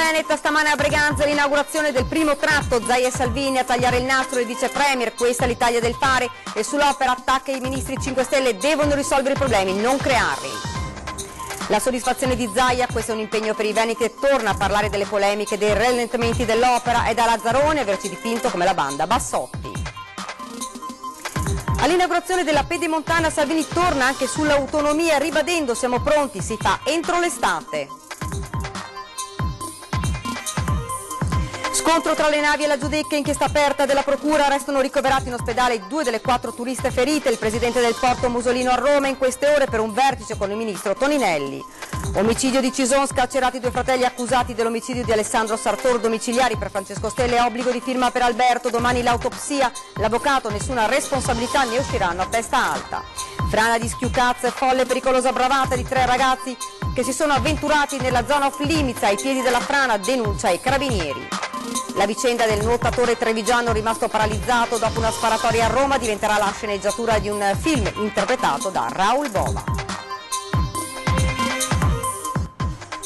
Veneta, stamane a Breganze l'inaugurazione del primo tratto, Zaia e Salvini a tagliare il nastro del vice premier, questa è l'Italia del fare, e sull'opera attacca i ministri 5 Stelle, devono risolvere i problemi, non crearli. La soddisfazione di Zaia, questo è un impegno per i veneti e torna a parlare delle polemiche, dei rallentamenti dell'opera, è da Lazzaroni averci dipinto come la banda Bassotti. All'inaugurazione della Pedemontana Salvini torna anche sull'autonomia ribadendo siamo pronti, si fa entro l'estate. Scontro tra le navi e la Giudecca, inchiesta aperta della procura, restano ricoverati in ospedale 2 delle 4 turiste ferite, il presidente del porto Musolino a Roma in queste ore per un vertice con il ministro Toninelli. Omicidio di Cison, scarcerati 2 fratelli accusati dell'omicidio di Alessandro Sartor, domiciliari per Francesco Stelle, obbligo di firma per Alberto, domani l'autopsia, l'avvocato nessuna responsabilità, ne usciranno a testa alta. Frana di Schiucazza e folle e pericolosa bravata di 3 ragazzi che si sono avventurati nella zona off limits ai piedi della frana, denuncia i carabinieri. La vicenda del nuotatore trevigiano rimasto paralizzato dopo una sparatoria a Roma diventerà la sceneggiatura di un film interpretato da Raoul Bova.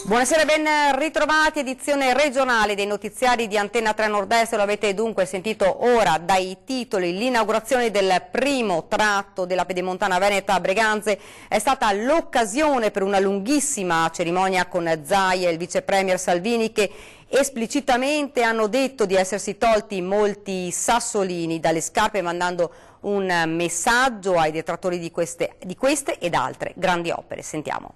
Buonasera e ben ritrovati, edizione regionale dei notiziari di Antenna 3 Nord-Est, lo avete dunque sentito ora dai titoli. L'inaugurazione del primo tratto della Pedemontana Veneta a Breganze è stata l'occasione per una lunghissima cerimonia con Zaia e il vice premier Salvini che esplicitamente hanno detto di essersi tolti molti sassolini dalle scarpe mandando un messaggio ai detrattori di queste ed altre grandi opere. Sentiamo.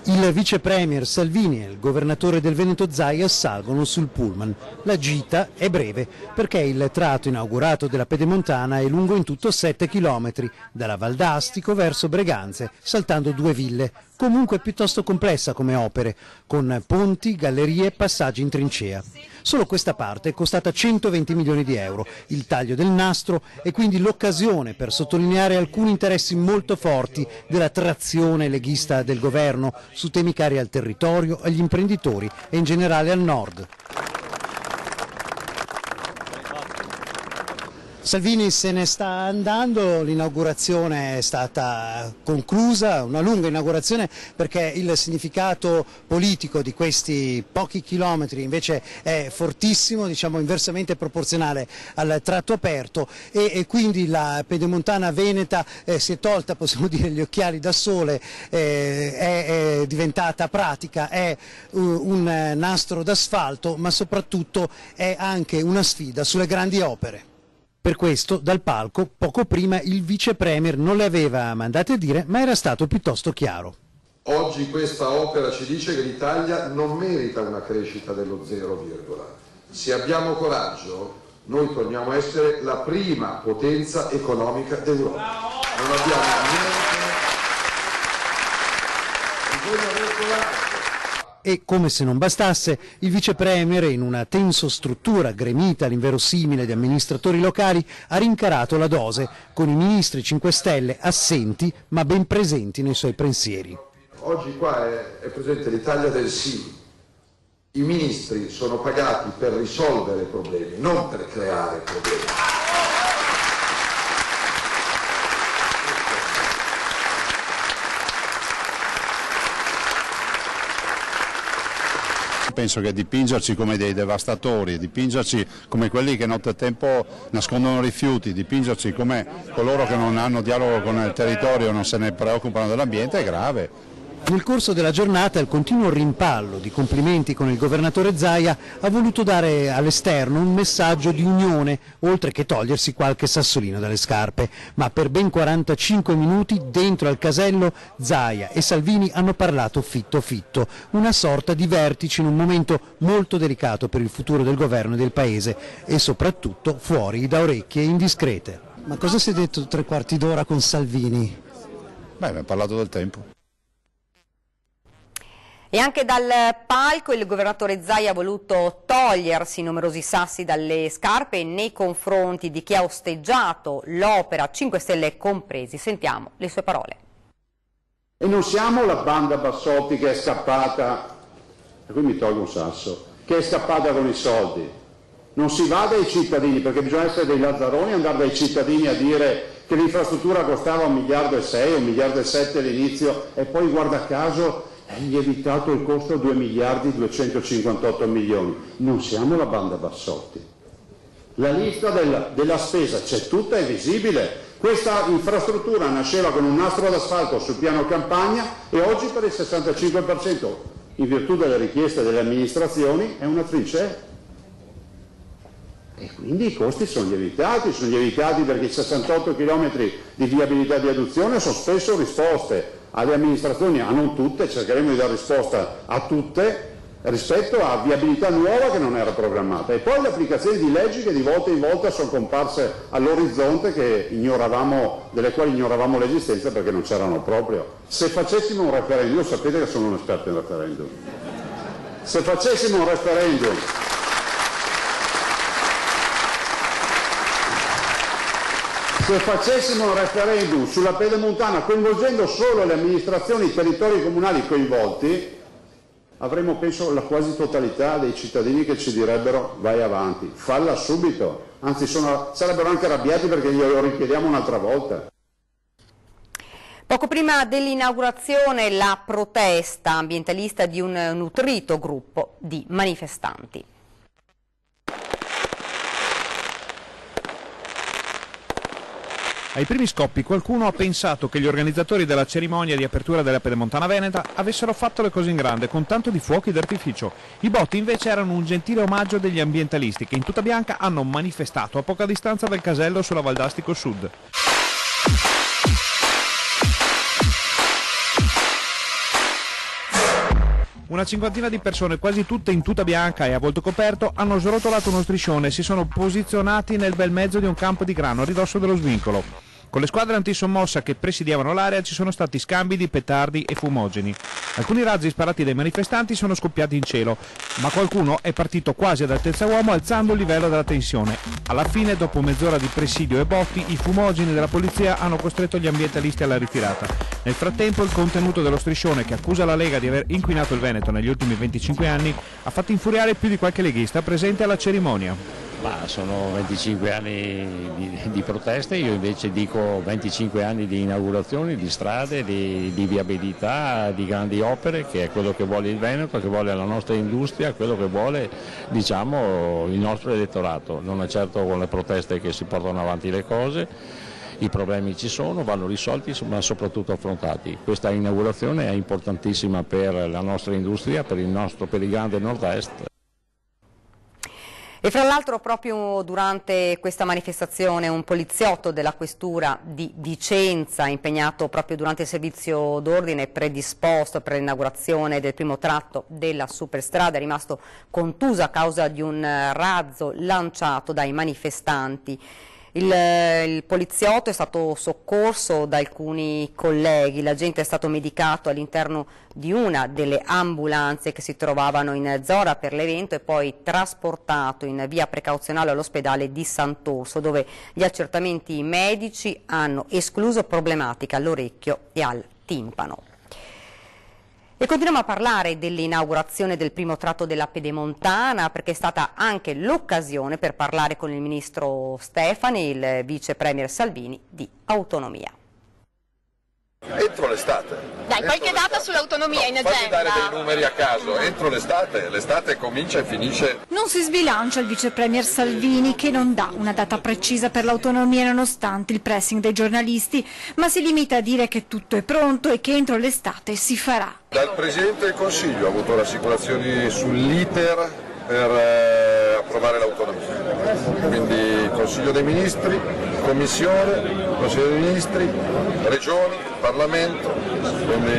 Il vice premier Salvini e il governatore del Veneto Zaia salgono sul pullman. La gita è breve perché il tratto inaugurato della Pedemontana è lungo in tutto 7 chilometri, dalla Valdastico verso Breganze, saltando 2 ville, comunque piuttosto complessa come opere, con ponti, gallerie e passaggi in trincea. Solo questa parte è costata 120 milioni di euro, il taglio del nastro è quindi l'occasione per sottolineare alcuni interessi molto forti della trazione leghista del governo su temi cari al territorio, agli imprenditori e in generale al nord. Salvini se ne sta andando, l'inaugurazione è stata conclusa, una lunga inaugurazione perché il significato politico di questi pochi chilometri invece è fortissimo, diciamo inversamente proporzionale al tratto aperto e quindi la Pedemontana Veneta si è tolta, possiamo dire, gli occhiali da sole, è diventata pratica, è un nastro d'asfalto ma soprattutto è anche una sfida sulle grandi opere. Per questo, dal palco, poco prima il vice premier non le aveva mandate dire, ma era stato piuttosto chiaro. Oggi questa opera ci dice che l'Italia non merita una crescita dello 0, se abbiamo coraggio noi torniamo a essere la prima potenza economica d'Europa. Non abbiamo niente, bisogna avere coraggio. E come se non bastasse, il vice premier, in una tenso struttura gremita all'inverosimile di amministratori locali, ha rincarato la dose, con i ministri 5 Stelle assenti ma ben presenti nei suoi pensieri. Oggi qua è presente l'Italia del sì. I ministri sono pagati per risolvere problemi, non per creare problemi. Penso che dipingerci come dei devastatori, dipingerci come quelli che nottetempo nascondono rifiuti, dipingerci come coloro che non hanno dialogo con il territorio, non se ne preoccupano dell'ambiente è grave. Nel corso della giornata il continuo rimpallo di complimenti con il governatore Zaia ha voluto dare all'esterno un messaggio di unione, oltre che togliersi qualche sassolino dalle scarpe. Ma per ben 45 minuti dentro al casello Zaia e Salvini hanno parlato fitto fitto, una sorta di vertice in un momento molto delicato per il futuro del governo e del paese e soprattutto fuori da orecchie indiscrete. Ma cosa si è detto 3/4 d'ora con Salvini? Beh, abbiamo parlato del tempo. E anche dal palco il governatore Zaia ha voluto togliersi numerosi sassi dalle scarpe nei confronti di chi ha osteggiato l'opera, 5 Stelle compresi. Sentiamo le sue parole. E non siamo la banda Bassotti che è scappata, e qui mi tolgo un sasso, che è scappata con i soldi. Non si va dai cittadini, perché bisogna essere dei lazzaroni e andare dai cittadini a dire che l'infrastruttura costava 1,6 miliardi, 1,7 miliardi all'inizio e poi guarda caso è lievitato il costo a 2 miliardi 258 milioni. Non siamo la banda Bassotti. La lista della spesa c'è tutta, è visibile. Questa infrastruttura nasceva con un nastro d'asfalto sul piano campagna e oggi per il 65%, in virtù delle richieste delle amministrazioni, è una trincea. E quindi i costi sono lievitati perché i 68 km di viabilità di adduzione sono spesso risposte alle amministrazioni, a non tutte, cercheremo di dare risposta a tutte, rispetto a viabilità nuova che non era programmata. E poi le applicazioni di leggi che di volta in volta sono comparse all'orizzonte delle quali ignoravamo l'esistenza perché non c'erano proprio. Se facessimo un referendum, io sapete che sono un esperto in referendum, se facessimo un referendum sulla pedemontana coinvolgendo solo le amministrazioni, i territori comunali coinvolti, avremo penso la quasi totalità dei cittadini che ci direbbero vai avanti, falla subito, anzi sarebbero anche arrabbiati perché glielo richiediamo un'altra volta. Poco prima dell'inaugurazione la protesta ambientalista di un nutrito gruppo di manifestanti. Ai primi scoppi qualcuno ha pensato che gli organizzatori della cerimonia di apertura della Pedemontana Veneta avessero fatto le cose in grande con tanto di fuochi d'artificio. I botti invece erano un gentile omaggio degli ambientalisti che in tuta bianca hanno manifestato a poca distanza dal casello sulla Valdastico Sud. Una cinquantina di persone, quasi tutte in tuta bianca e a volto coperto, hanno srotolato uno striscione e si sono posizionati nel bel mezzo di un campo di grano a ridosso dello svincolo. Con le squadre antisommossa che presidiavano l'area ci sono stati scambi di petardi e fumogeni. Alcuni razzi sparati dai manifestanti sono scoppiati in cielo, ma qualcuno è partito quasi ad altezza uomo alzando il livello della tensione. Alla fine, dopo mezz'ora di presidio e botti, i fumogeni della polizia hanno costretto gli ambientalisti alla ritirata. Nel frattempo il contenuto dello striscione, che accusa la Lega di aver inquinato il Veneto negli ultimi 25 anni, ha fatto infuriare più di qualche leghista presente alla cerimonia. Ma sono 25 anni di proteste, io invece dico 25 anni di inaugurazioni, di strade, di viabilità, di grandi opere, che è quello che vuole il Veneto, che vuole la nostra industria, quello che vuole, diciamo, il nostro elettorato. Non è certo con le proteste che si portano avanti le cose. I problemi ci sono, vanno risolti ma soprattutto affrontati. Questa inaugurazione è importantissima per la nostra industria, per il grande nord-est. E fra l'altro proprio durante questa manifestazione un poliziotto della questura di Vicenza, impegnato proprio durante il servizio d'ordine predisposto per l'inaugurazione del primo tratto della superstrada, è rimasto contuso a causa di un razzo lanciato dai manifestanti. Il poliziotto è stato soccorso da alcuni colleghi, l'agente è stato medicato all'interno di una delle ambulanze che si trovavano in zona per l'evento e poi trasportato in via precauzionale all'ospedale di Sant'Orso, dove gli accertamenti medici hanno escluso problematiche all'orecchio e al timpano. E continuiamo a parlare dell'inaugurazione del primo tratto della Pedemontana, perché è stata anche l'occasione per parlare con il ministro Stefani, il vice premier Salvini, di autonomia. Entro l'estate. Dai, qualche data sull'autonomia in agenda. Fammi dare dei numeri a caso, entro l'estate comincia e finisce. Non si sbilancia il vice premier Salvini, che non dà una data precisa per l'autonomia nonostante il pressing dei giornalisti, ma si limita a dire che tutto è pronto e che entro l'estate si farà. Dal Presidente del Consiglio ho avuto rassicurazioni sull'iter per approvare l'autonomia, quindi Consiglio dei Ministri, Commissione, Consiglio dei Ministri, Regioni, Parlamento, quindi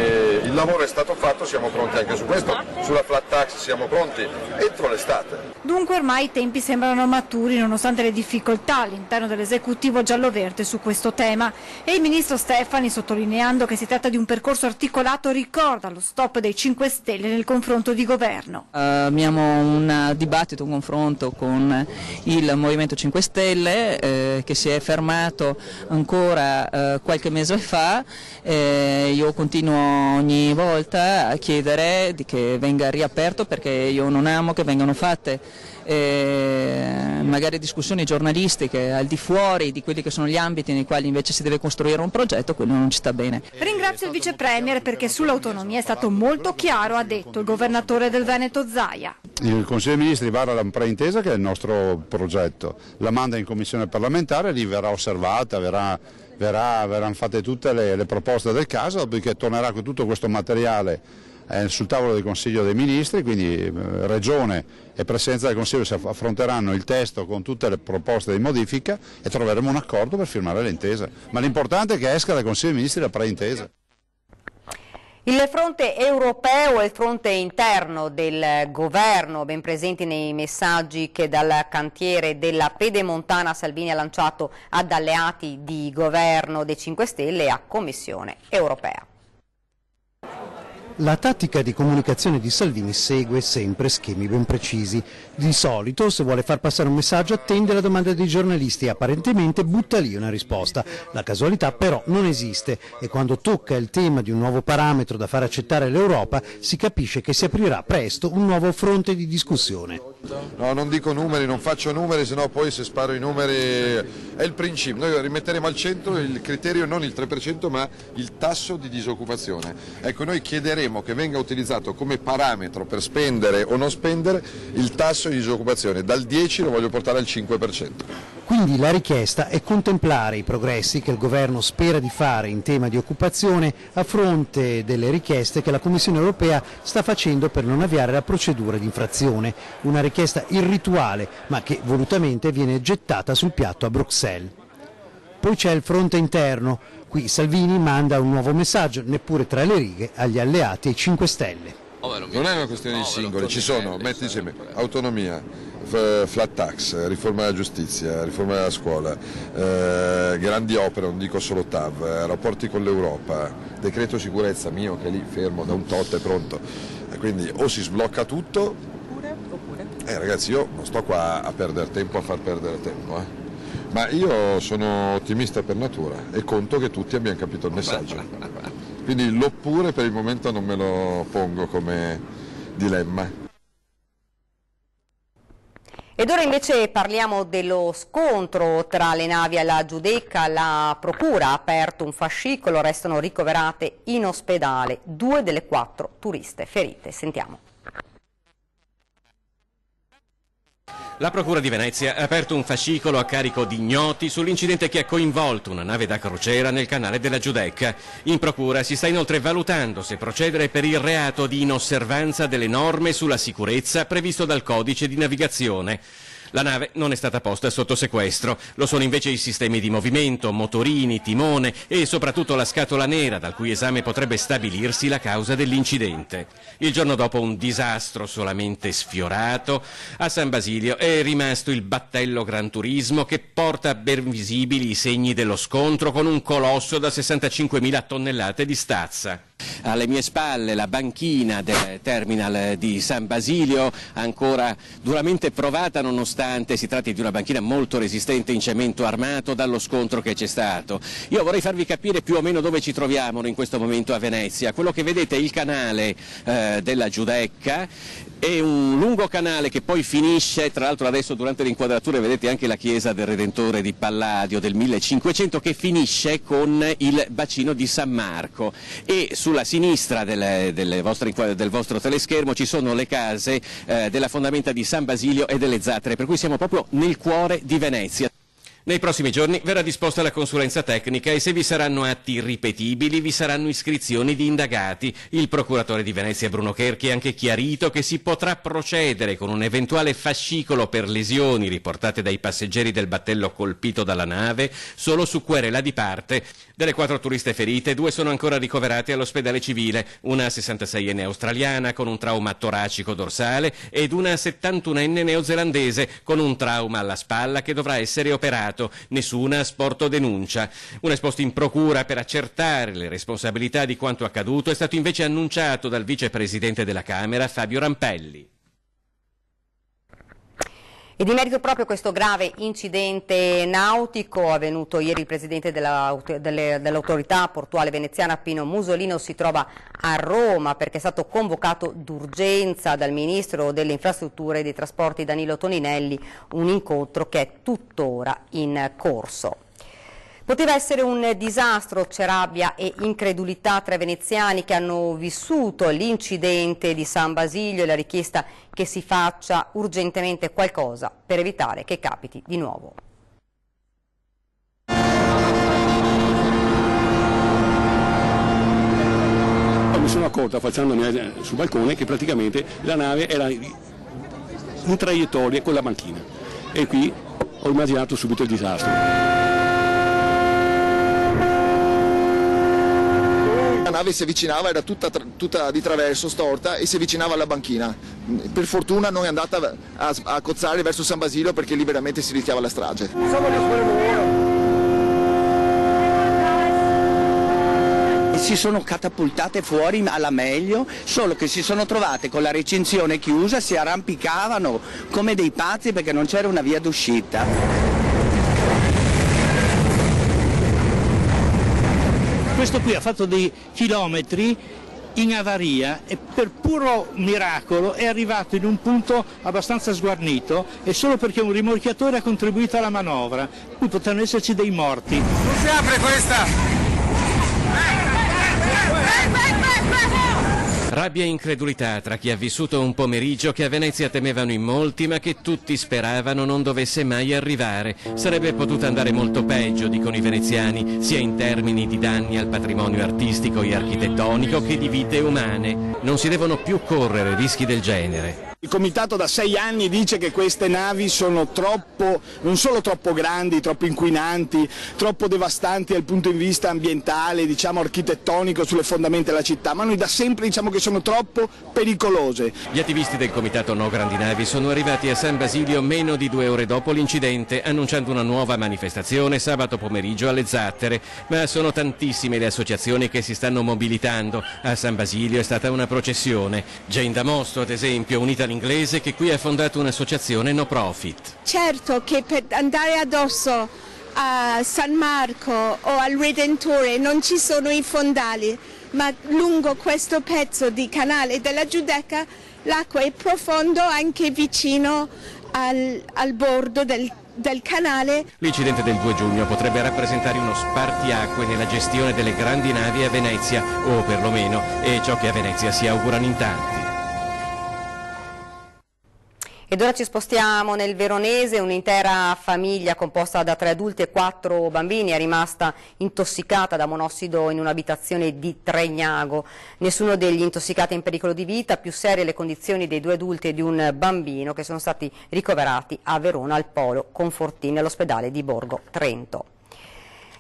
il lavoro è stato fatto, siamo pronti anche su questo, sulla flat tax siamo pronti entro l'estate. Dunque ormai i tempi sembrano maturi nonostante le difficoltà all'interno dell'esecutivo giallo-verde su questo tema e il ministro Stefani, sottolineando che si tratta di un percorso articolato, ricorda lo stop dei 5 Stelle nel confronto di governo. Abbiamo un dibattito, un confronto con il Movimento 5 Stelle che si è fermato ancora qualche mese fa. Io continuo ogni volta a chiedere che venga riaperto perché io non amo che vengano fatte magari discussioni giornalistiche al di fuori di quelli che sono gli ambiti nei quali invece si deve costruire un progetto, quello non ci sta bene. Ringrazio il Vice Premier perché sull'autonomia è stato molto chiaro, ha detto il governatore del Veneto Zaia. Il Consiglio dei Ministri vara la preintesa, che è il nostro progetto, la manda in commissione parlamentare, lì verrà osservata, verranno fatte tutte le proposte del caso, dopodiché tornerà con tutto questo materiale sul tavolo del Consiglio dei Ministri, quindi Regione e Presidenza del Consiglio si affronteranno il testo con tutte le proposte di modifica e troveremo un accordo per firmare l'intesa. Ma l'importante è che esca dal Consiglio dei Ministri la preintesa. Il fronte europeo e il fronte interno del governo, ben presenti nei messaggi che dal cantiere della Pedemontana Salvini ha lanciato ad alleati di governo dei 5 Stelle e a Commissione europea. La tattica di comunicazione di Salvini segue sempre schemi ben precisi. Di solito, se vuole far passare un messaggio, attende la domanda dei giornalisti e apparentemente butta lì una risposta. La casualità però non esiste e quando tocca il tema di un nuovo parametro da far accettare all'Europa si capisce che si aprirà presto un nuovo fronte di discussione. No, non dico numeri, non faccio numeri, sennò poi se sparo i numeri è il principio. Noi rimetteremo al centro il criterio non il 3% ma il tasso di disoccupazione. Ecco, noi chiederemo che venga utilizzato come parametro per spendere o non spendere il tasso di disoccupazione. Dal 10 lo voglio portare al 5%. Quindi la richiesta è contemplare i progressi che il governo spera di fare in tema di occupazione a fronte delle richieste che la Commissione europea sta facendo per non avviare la procedura di infrazione. Una richiesta irrituale ma che volutamente viene gettata sul piatto a Bruxelles. Poi c'è il fronte interno. Qui Salvini manda un nuovo messaggio, neppure tra le righe, agli alleati e ai 5 Stelle. Non è una questione di singoli, ci sono, metti insieme autonomia, flat tax, riforma della giustizia, riforma della scuola, grandi opere, non dico solo TAV, rapporti con l'Europa, decreto sicurezza mio che è lì fermo da un tot è pronto, quindi o si sblocca tutto, ragazzi io non sto qua a perdere tempo, a far perdere tempo. Ma io sono ottimista per natura e conto che tutti abbiamo capito il messaggio. Quindi l'oppure per il momento non me lo pongo come dilemma. Ed ora invece parliamo dello scontro tra le navi alla Giudecca. La procura ha aperto un fascicolo, restano ricoverate in ospedale 2 delle 4 turiste ferite. Sentiamo. La Procura di Venezia ha aperto un fascicolo a carico di ignoti sull'incidente che ha coinvolto una nave da crociera nel canale della Giudecca. In Procura si sta inoltre valutando se procedere per il reato di inosservanza delle norme sulla sicurezza previsto dal codice di navigazione. La nave non è stata posta sotto sequestro, lo sono invece i sistemi di movimento, motorini, timone e soprattutto la scatola nera dal cui esame potrebbe stabilirsi la causa dell'incidente. Il giorno dopo un disastro solamente sfiorato, a San Basilio è rimasto il battello Gran Turismo che porta ben visibili i segni dello scontro con un colosso da 65.000 tonnellate di stazza. Alle mie spalle la banchina del terminal di San Basilio, ancora duramente provata nonostante si tratti di una banchina molto resistente in cemento armato dallo scontro che c'è stato. Io vorrei farvi capire più o meno dove ci troviamo in questo momento a Venezia. Quello che vedete è il canale della Giudecca, è un lungo canale che poi finisce, tra l'altro adesso durante le inquadrature vedete anche la chiesa del Redentore di Palladio del 1500 che finisce con il bacino di San Marco e sulla sinistra del vostro teleschermo ci sono le case della fondamenta di San Basilio e delle Zattere, per cui siamo proprio nel cuore di Venezia. Nei prossimi giorni verrà disposta la consulenza tecnica e se vi saranno atti ripetibili vi saranno iscrizioni di indagati. Il procuratore di Venezia Bruno Cherchi ha anche chiarito che si potrà procedere con un eventuale fascicolo per lesioni riportate dai passeggeri del battello colpito dalla nave solo su querela di parte. Delle 4 turiste ferite, 2 sono ancora ricoverate all'ospedale civile, una 66enne australiana con un trauma toracico dorsale ed una 71enne neozelandese con un trauma alla spalla che dovrà essere operato. Nessuna ha sporto denuncia. Un esposto in procura per accertare le responsabilità di quanto accaduto è stato invece annunciato dal vicepresidente della Camera Fabio Rampelli. E di merito proprio questo grave incidente nautico avvenuto ieri, il presidente dell'autorità portuale veneziana Pino Musolino si trova a Roma perché è stato convocato d'urgenza dal ministro delle infrastrutture e dei trasporti Danilo Toninelli, un incontro che è tuttora in corso. Poteva essere un disastro, c'è rabbia e incredulità tra i veneziani che hanno vissuto l'incidente di San Basilio e la richiesta che si faccia urgentemente qualcosa per evitare che capiti di nuovo. Mi sono accorto affacciandomi sul balcone che praticamente la nave era in traiettoria con la banchina e qui ho immaginato subito il disastro. La nave si avvicinava, era tutta di traverso, storta, e si avvicinava alla banchina. Per fortuna non è andata a cozzare verso San Basilio perché lì veramente si rischiava la strage. Si sono catapultate fuori alla meglio, solo che si sono trovate con la recinzione chiusa, si arrampicavano come dei pazzi perché non c'era una via d'uscita. Questo qui ha fatto dei chilometri in avaria e per puro miracolo è arrivato in un punto abbastanza sguarnito e solo perché un rimorchiatore ha contribuito alla manovra. Qui potranno esserci dei morti. Non si apre questa! Rabbia e incredulità tra chi ha vissuto un pomeriggio che a Venezia temevano in molti ma che tutti speravano non dovesse mai arrivare. Sarebbe potuto andare molto peggio, dicono i veneziani, sia in termini di danni al patrimonio artistico e architettonico che di vite umane. Non si devono più correre rischi del genere. Il comitato da 6 anni dice che queste navi sono non solo troppo grandi, troppo inquinanti, troppo devastanti dal punto di vista ambientale, diciamo architettonico sulle fondamenta della città, ma noi da sempre diciamo che sono troppo pericolose. Gli attivisti del comitato No Grandi Navi sono arrivati a San Basilio meno di 2 ore dopo l'incidente, annunciando una nuova manifestazione sabato pomeriggio alle Zattere, ma sono tantissime le associazioni che si stanno mobilitando. A San Basilio è stata una processione. Jane Damosto, ad esempio, unita inglese che qui ha fondato un'associazione no profit. Certo che per andare addosso a San Marco o al Redentore non ci sono i fondali, ma lungo questo pezzo di canale della Giudecca l'acqua è profondo anche vicino al bordo del canale. L'incidente del 2 giugno potrebbe rappresentare uno spartiacque nella gestione delle grandi navi a Venezia, o perlomeno è ciò che a Venezia si augurano in tanti. Ed ora ci spostiamo nel Veronese, un'intera famiglia composta da 3 adulti e 4 bambini è rimasta intossicata da monossido in un'abitazione di Tregnago. Nessuno degli intossicati è in pericolo di vita, più serie le condizioni dei 2 adulti e di un bambino che sono stati ricoverati a Verona al Polo Confortini all'ospedale di Borgo Trento.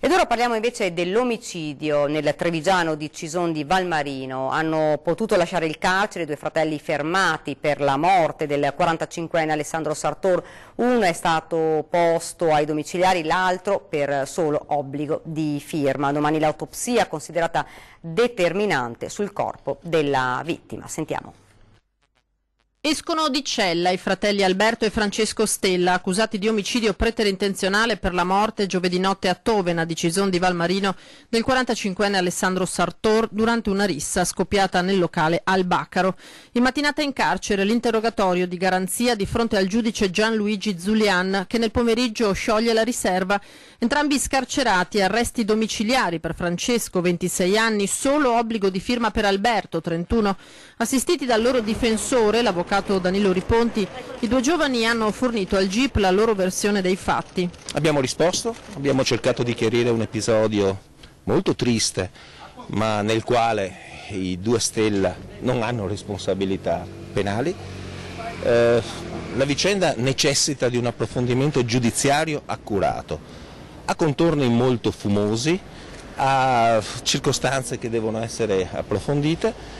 Ed ora parliamo invece dell'omicidio nel trevigiano di Cison di Valmarino. Hanno potuto lasciare il carcere 2 fratelli fermati per la morte del 45enne Alessandro Sartor. Uno è stato posto ai domiciliari, l'altro per solo obbligo di firma. Domani l'autopsia considerata determinante sul corpo della vittima. Sentiamo. Escono di cella i fratelli Alberto e Francesco Stella, accusati di omicidio preterintenzionale per la morte giovedì notte a Tovena di Cison di Valmarino del 45enne Alessandro Sartor durante una rissa scoppiata nel locale Al Baccaro. In mattinata in carcere l'interrogatorio di garanzia di fronte al giudice Gianluigi Zulian, che nel pomeriggio scioglie la riserva. Entrambi scarcerati, arresti domiciliari per Francesco, 26 anni, solo obbligo di firma per Alberto, 31. Assistiti dal loro difensore, l'avvocato Danilo Riponti, i 2 giovani hanno fornito al GIP la loro versione dei fatti. Abbiamo risposto, abbiamo cercato di chiarire un episodio molto triste, ma nel quale i 2 Stella non hanno responsabilità penali. La vicenda necessita di un approfondimento giudiziario accurato, ha contorni molto fumosi, ha circostanze che devono essere approfondite.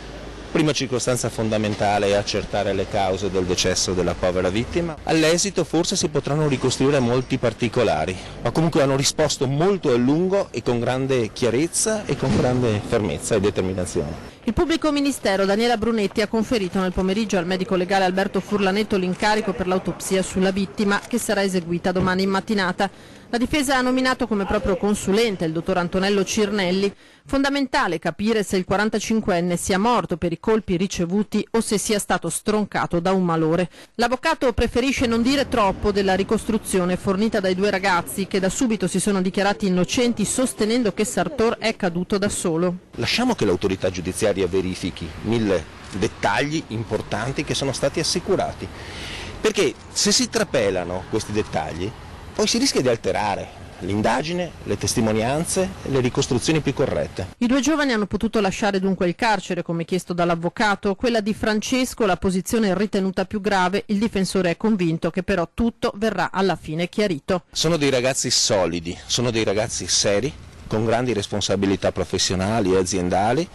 Prima circostanza fondamentale è accertare le cause del decesso della povera vittima. All'esito forse si potranno ricostruire molti particolari, ma comunque hanno risposto molto a lungo e con grande chiarezza e con grande fermezza e determinazione. Il pubblico ministero Daniela Brunetti ha conferito nel pomeriggio al medico legale Alberto Furlanetto l'incarico per l'autopsia sulla vittima, che sarà eseguita domani in mattinata. La difesa ha nominato come proprio consulente il dottor Antonello Cirnelli. Fondamentale capire se il 45enne sia morto per i colpi ricevuti o se sia stato stroncato da un malore. L'avvocato preferisce non dire troppo della ricostruzione fornita dai due ragazzi, che da subito si sono dichiarati innocenti, sostenendo che Sartor è caduto da solo. Lasciamo che l'autorità giudiziaria verifichi 1000 dettagli importanti che sono stati assicurati, perché se si trapelano questi dettagli poi si rischia di alterare l'indagine, le testimonianze e le ricostruzioni più corrette. I due giovani hanno potuto lasciare dunque il carcere, come chiesto dall'avvocato. Quella di Francesco, la posizione ritenuta più grave, il difensore è convinto che però tutto verrà alla fine chiarito. Sono dei ragazzi solidi, sono dei ragazzi seri, con grandi responsabilità professionali e aziendali,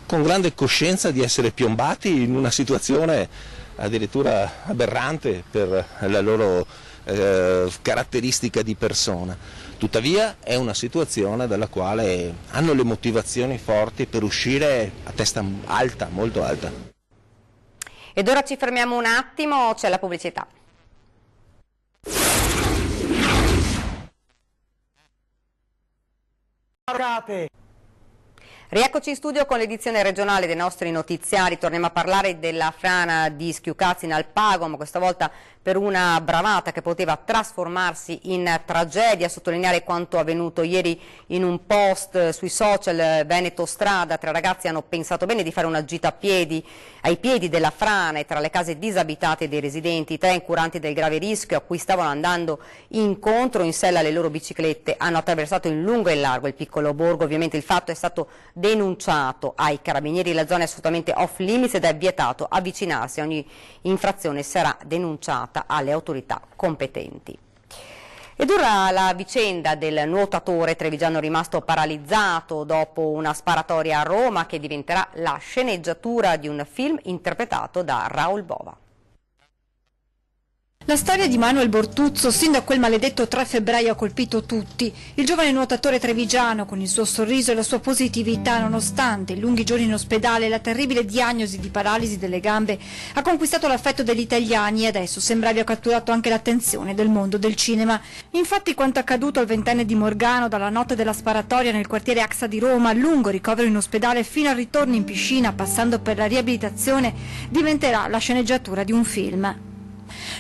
con grande coscienza di essere piombati in una situazione addirittura aberrante per la loro caratteristica di persona. Tuttavia è una situazione dalla quale hanno le motivazioni forti per uscire a testa alta, molto alta. Ed ora ci fermiamo un attimo, c'è la pubblicità. Rieccoci in studio con l'edizione regionale dei nostri notiziari. Torniamo a parlare della frana di Schiucazzi in Alpago, ma questa volta per una bravata che poteva trasformarsi in tragedia. A sottolineare quanto avvenuto ieri in un post sui social Veneto Strada. 3 ragazzi hanno pensato bene di fare una gita a piedi ai piedi della frana e tra le case disabitate dei residenti. 3 incuranti del grave rischio a cui stavano andando incontro in sella alle loro biciclette hanno attraversato in lungo e in largo il piccolo borgo. Ovviamente il fatto è stato denunciato ai carabinieri. La zona è assolutamente off limits ed è vietato avvicinarsi. Ogni infrazione sarà denunciata alle autorità competenti. Ed ora la vicenda del nuotatore trevigiano rimasto paralizzato dopo una sparatoria a Roma, che diventerà la sceneggiatura di un film interpretato da Raoul Bova. La storia di Manuel Bortuzzo, sin da quel maledetto 3 febbraio, ha colpito tutti. Il giovane nuotatore trevigiano, con il suo sorriso e la sua positività, nonostante i lunghi giorni in ospedale e la terribile diagnosi di paralisi delle gambe, ha conquistato l'affetto degli italiani e adesso sembra abbia catturato anche l'attenzione del mondo del cinema. Infatti quanto accaduto al 20enne di Morgano dalla notte della sparatoria nel quartiere Axa di Roma, al lungo ricovero in ospedale fino al ritorno in piscina, passando per la riabilitazione, diventerà la sceneggiatura di un film.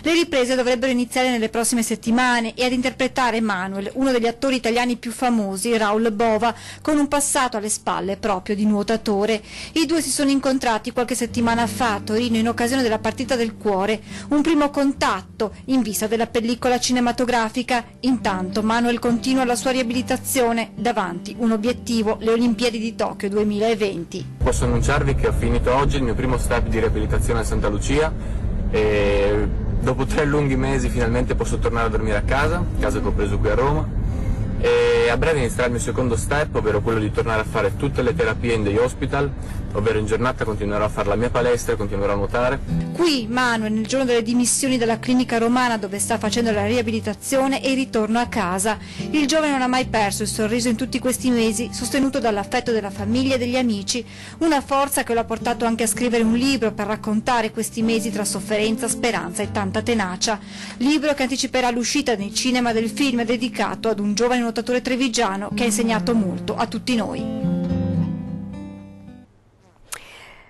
Le riprese dovrebbero iniziare nelle prossime settimane e ad interpretare Manuel, uno degli attori italiani più famosi, Raoul Bova, con un passato alle spalle proprio di nuotatore. I due si sono incontrati qualche settimana fa a Torino in occasione della partita del cuore, un primo contatto in vista della pellicola cinematografica. Intanto Manuel continua la sua riabilitazione, davanti un obiettivo, le Olimpiadi di Tokyo 2020. Posso annunciarvi che ho finito oggi il mio primo step di riabilitazione a Santa Lucia e dopo 3 lunghi mesi finalmente posso tornare a dormire a casa che ho preso qui a Roma, e a breve inizierà il mio secondo step, ovvero quello di tornare a fare tutte le terapie in day hospital, ovvero in giornata continuerò a fare la mia palestra e continuerò a nuotare. Qui Manuel, nel giorno delle dimissioni dalla clinica romana dove sta facendo la riabilitazione, e il ritorno a casa. Il giovane non ha mai perso il sorriso in tutti questi mesi, sostenuto dall'affetto della famiglia e degli amici, una forza che lo ha portato anche a scrivere un libro per raccontare questi mesi tra sofferenza, speranza e tanta tenacia. Libro che anticiperà l'uscita nei cinema del film dedicato ad un giovane nuotatore trevigiano che ha insegnato molto a tutti noi.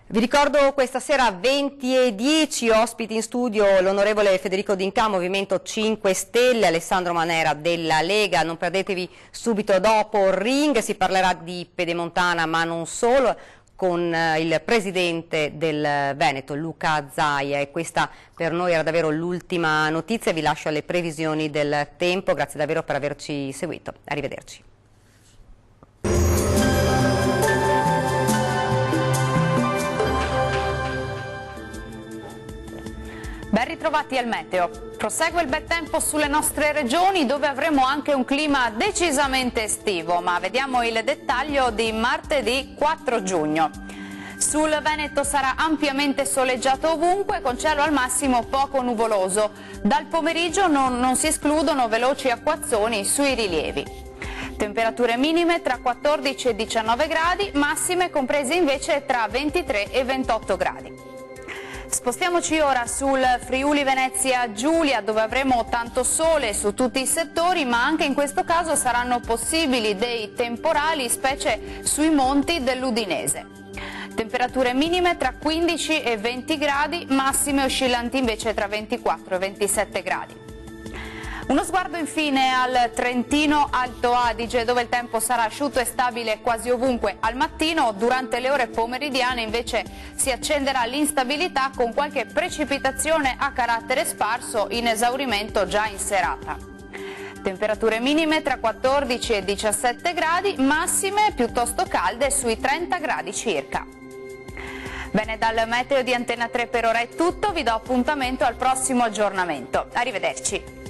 Vi ricordo questa sera 20:10 ospiti in studio l'onorevole Federico D'Inca, Movimento 5 Stelle, Alessandro Manera della Lega. Non perdetevi subito dopo Ring, si parlerà di Pedemontana ma non solo, con il presidente del Veneto Luca Zaia, e questa per noi era davvero l'ultima notizia. Vi lascio alle previsioni del tempo, grazie davvero per averci seguito, arrivederci. Ben ritrovati al meteo. Prosegue il bel tempo sulle nostre regioni, dove avremo anche un clima decisamente estivo, ma vediamo il dettaglio di martedì 4 giugno. Sul Veneto sarà ampiamente soleggiato ovunque, con cielo al massimo poco nuvoloso. Dal pomeriggio non si escludono veloci acquazzoni sui rilievi. Temperature minime tra 14 e 19 gradi, massime comprese invece tra 23 e 28 gradi. Spostiamoci ora sul Friuli Venezia Giulia, dove avremo tanto sole su tutti i settori, ma anche in questo caso saranno possibili dei temporali, specie sui monti dell'Udinese. Temperature minime tra 15 e 20 gradi, massime oscillanti invece tra 24 e 27 gradi. Uno sguardo infine al Trentino Alto Adige, dove il tempo sarà asciutto e stabile quasi ovunque al mattino. Durante le ore pomeridiane invece si accenderà l'instabilità con qualche precipitazione a carattere sparso in esaurimento già in serata. Temperature minime tra 14 e 17 gradi, massime piuttosto calde sui 30 gradi circa. Bene, dal meteo di Antena 3 per ora è tutto, vi do appuntamento al prossimo aggiornamento. Arrivederci.